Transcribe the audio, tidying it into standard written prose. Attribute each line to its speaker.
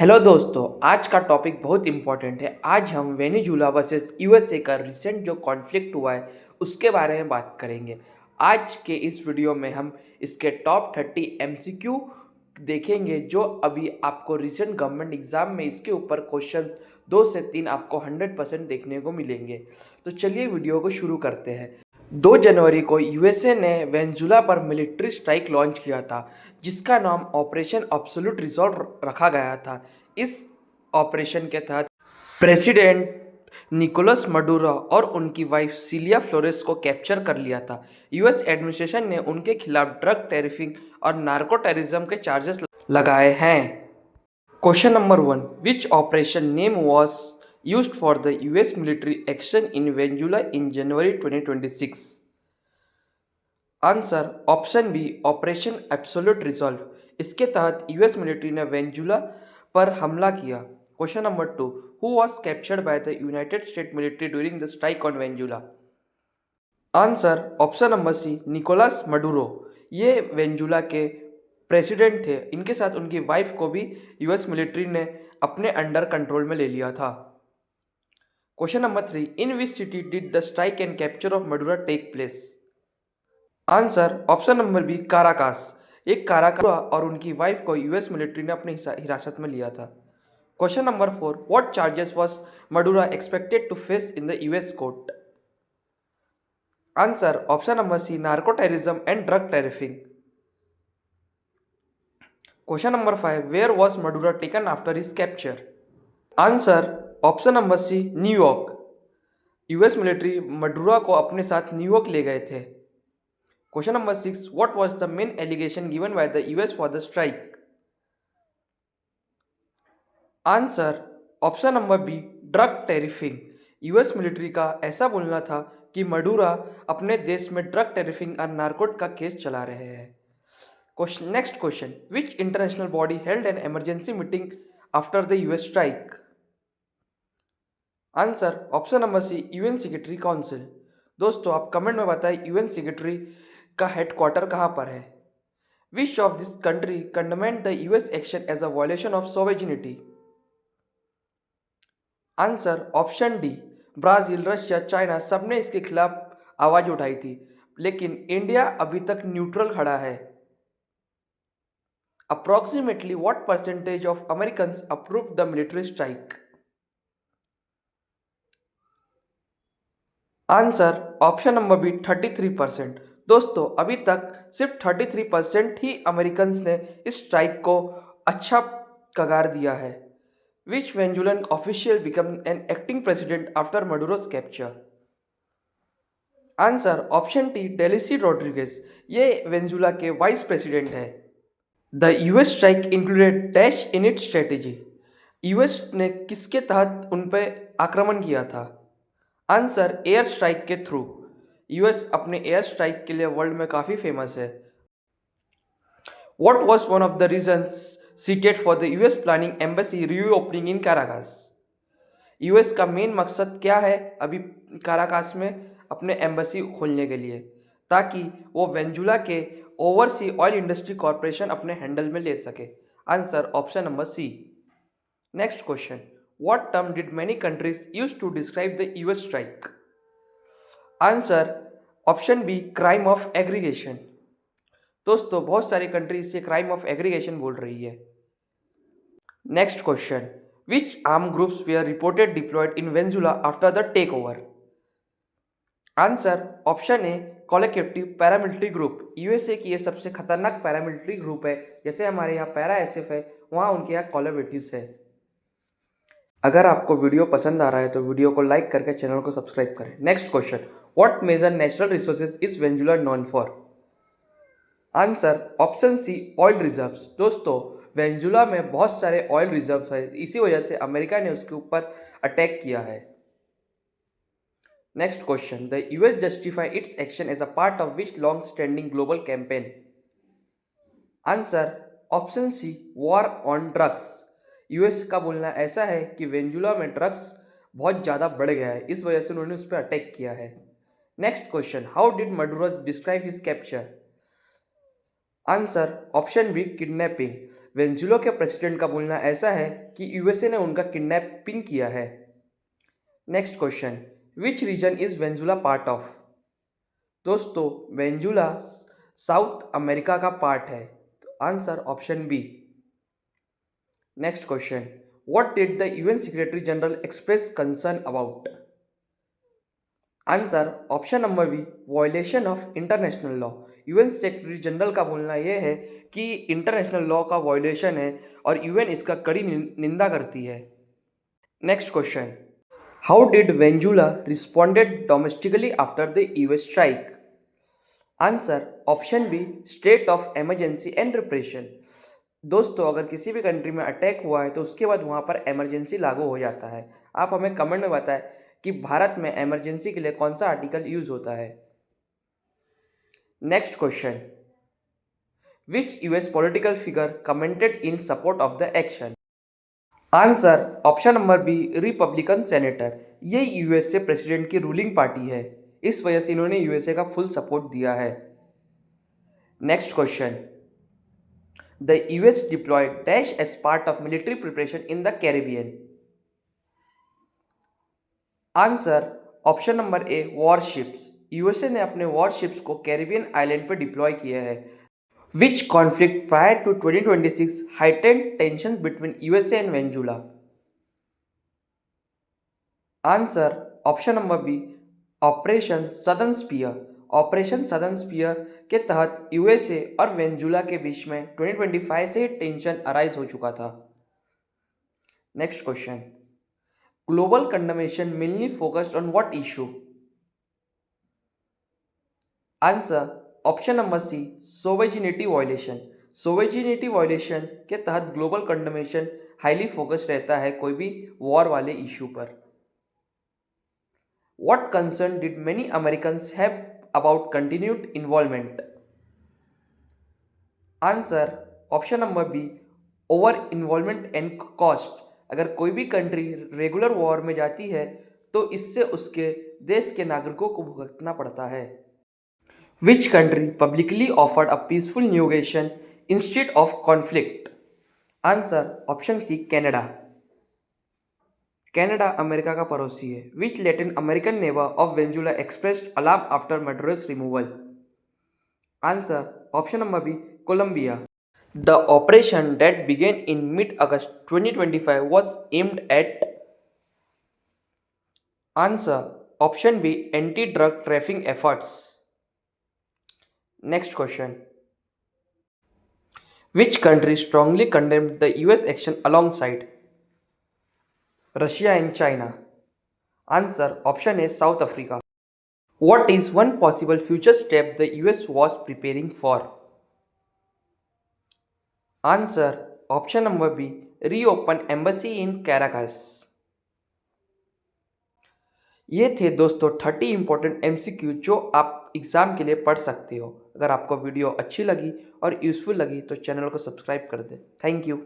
Speaker 1: Hello दोस्तों, आज का टॉपिक बहुत इम्पोर्टेंट है। आज हम वेनेजुला वर्सेस यूएसए का रिसेंट जो कॉन्फ्लिक्ट हुआ है उसके बारे में बात करेंगे। आज के इस वीडियो में हम इसके टॉप 30 एमसीक्यू देखेंगे जो अभी आपको रिसेंट गवर्नमेंट एग्जाम में इसके ऊपर क्वेश्चंस 2 से 3 आपको 100% देखने को मिलेंगे। तो चलिए वीडियो को शुरू करते हैं। 2 जनवरी को यूएसए ने वेनेजुला पर मिलिट्री स्ट्राइक लॉन्च किया था जिसका नाम ऑपरेशन एब्सोल्यूट रिजॉल्व रखा गया था। इस ऑपरेशन के तहत प्रेसिडेंट निकोलस मडुरो और उनकी वाइफ सिलिया फ्लोरेस को कैप्चर कर लिया था। यूएस एडमिनिस्ट्रेशन ने उनके खिलाफ ड्रग टेरिफिंग और नार्को टेररिज्म के चार्जेस लगाए हैं। Question number 1, which operation name was used for the US military action in Venezuela in January 2026? Answer option B, operation absolute resolve. इसके तहत यूएस मिलिट्री ने वेनेजुला पर हमला किया। Question number 2, who was captured by the United State military during the strike on Venezuela? Answer option number C, Nicolas Maduro. ये Venezuela के president थे। इनके साथ उनकी वाइफ को भी यूएस मिलिट्री ने अपने अंडर कंट्रोल में ले लिया था। Question number 3, in which city did the strike and capture of Maduro take place? Answer option number B, Caracas. एक काराकास और उनकी वाइफ को यूएस मिलिट्री ने अपनी हिरासत में लिया था। Question number 4, what charges was Maduro expected to face in the US court? Answer option number C, narco terrorism and drug trafficking. Question number 5, where was Maduro taken after his capture? Answer option number C, New York. US military Maduro को अपने साथ New York ले गए थे। Question number 6, what was the main allegation given by the US for the strike? Answer option number B, drug trafficking. US military का ऐसा बोलना था कि मडुरा अपने देश में ड्रग टेरिफिंग और नार्कोट का केस चला रहे हैं। Next question, which international body held an emergency meeting after the US strike? Answer option number C, UN security council. दोस्तों आप कमेंट में बताएं यूएन सिक्योरिटी का हेडक्वार्टर कहाँ पर है। Which of this country condemned the US action as a violation of sovereignty? Answer option D, Brazil, Russia, China सबने इसके खिलाफ आवाज उठाई थी, लेकिन इंडिया अभी तक न्यूट्रल खड़ा है। Approximately what percentage of Americans approve the military strike? Answer option number B, 33%। दोस्तों अभी तक सिर्फ 33% ही अमेरिकन्स ने इस स्ट्राइक को अच्छा कगार दिया है। Which Venezuelan official become an acting president after Maduro's capture? Answer option T, Delcy Rodriguez. ये वेनेजुला के वाइस प्रेसिडेंट है। The US strike included dash in its strategy. US ने किसके तहत उन पर आक्रमण किया था? आंसर एयर स्ट्राइक के थ्रू। यूएस अपने एयर स्ट्राइक के लिए वर्ल्ड में काफ़ी फेमस है। What was one of the reasons cited for the US planning embassy reopening in Caracas? US का मेन मकसद क्या है अभी काराकास में अपने एम्बेसी खोलने के लिए, ताकि वो वेनेजुला के ओवरसी ऑयल इंडस्ट्री कॉरपोरेशन अपने हैंडल में ले सके। Answer option number C. Next question, what term did many countries use to describe the US strike? Answer option B, crime of aggregation. दोस्तों बहुत सारी कंट्री इसे क्राइम ऑफ एग्रीगेशन बोल रही है। Next question, which arm groups were reported deployed in Venezuela after the take over? Answer option A, collective paramilitary group. USA की ये सबसे खतरनाक पैरामिलिट्री ग्रुप है। जैसे हमारे यहाँ पैरा एसएफ है, वहाँ उनके यहाँ कॉलेक्टिव्स है। अगर आपको वीडियो पसंद आ रहा है तो वीडियो को लाइक करके चैनल को सब्सक्राइब करें। Next question, what major natural resources is Venezuela known for? Answer option C, oil reserves. दोस्तों वेनेजुला में बहुत सारे ऑयल रिजर्व है, इसी वजह से अमेरिका ने उसके ऊपर अटैक किया है। Next question, the US justify its action as a part of which long standing global campaign? Answer option C, war on drugs. US का बोलना ऐसा है कि वेनेजुला में ड्रग्स बहुत ज़्यादा बढ़ गया है, इस वजह से उन्होंने उस पर अटैक किया है। Next question, how did Maduro describe his capture? Answer option B kidnapping. Venezuela के प्रेसिडेंट का बोलना ऐसा है कि यूएसए ने उनका किडनैपिंग किया है। Next question, which region is Venezuela part of? दोस्तों, वेनेजुला साउथ अमेरिका का पार्ट है, तो answer option B. Next question, what did the UN secretary general express concern about? Answer option number B, violation of international law. UN secretary general का बोलना यह है कि international law का violation है और यूएन इसका कड़ी निंदा करती है। Next question, how did Venezuela responded domestically after the US strike? Answer option B, state of emergency and repression. दोस्तों, अगर किसी भी कंट्री में अटैक हुआ है तो उसके बाद वहाँ पर इमरजेंसी लागू हो जाता है। आप हमें कमेंट में बताएं कि भारत में इमरजेंसी के लिए कौन सा आर्टिकल यूज होता है। Next question, which US political figure commented in support of the action? Answer option number B, Republican senator. ये यूएस से प्रेसिडेंट की रूलिंग पार्टी है, इस वजह से इन्होंने यूएसए का फुल सपोर्ट दिया है। Next question, the US deployed dash as part of military preparation in the Caribbean? Answer option number A, warships. USA ने अपने वॉरशिप्स को कैरिबियन आइलैंड पर डिप्लॉय किया है। Which conflict prior to 2026 heightened tensions between USA and Venezuela? Answer option number B, operation southern spear. Operation southern spear के तहत USA और Venezuela के बीच में 2025 से टेंशन अराइज हो चुका था। Next question, global condemnation mainly focused on what issue? Answer option number C, sovereignty violation. Sovereignty violation के तहत ग्लोबल कंडमेशन हाईली फोकस्ड रहता है कोई भी वॉर वाले इशू पर। What concern did many Americans have about continued involvement? Answer option number B, over involvement and cost. अगर कोई भी कंट्री रेगुलर वॉर में जाती है तो इससे उसके देश के नागरिकों को भुगतना पड़ता है। Which country publicly offered a peaceful negotiation instead of conflict? Answer option C, Canada. Canada America का पड़ोसी है। Which Latin American neighbour of Venezuela expressed alarm after Maduro's removal? Answer option number B, Colombia. The operation that began in mid August 2025 was aimed at? Answer option B, anti drug trafficking efforts. Next question, which country strongly condemned the US action alongside? Russia and China. Answer option A, south Africa. What is one possible future step the US was preparing for? Answer option number B, reopen embassy in Caracas। ये थे दोस्तों 30 important MCQ जो आप exam के लिए पढ़ सकते हो। अगर आपको वीडियो अच्छी लगी और यूज़फुल लगी तो चैनल को सब्सक्राइब कर दें। Thank you.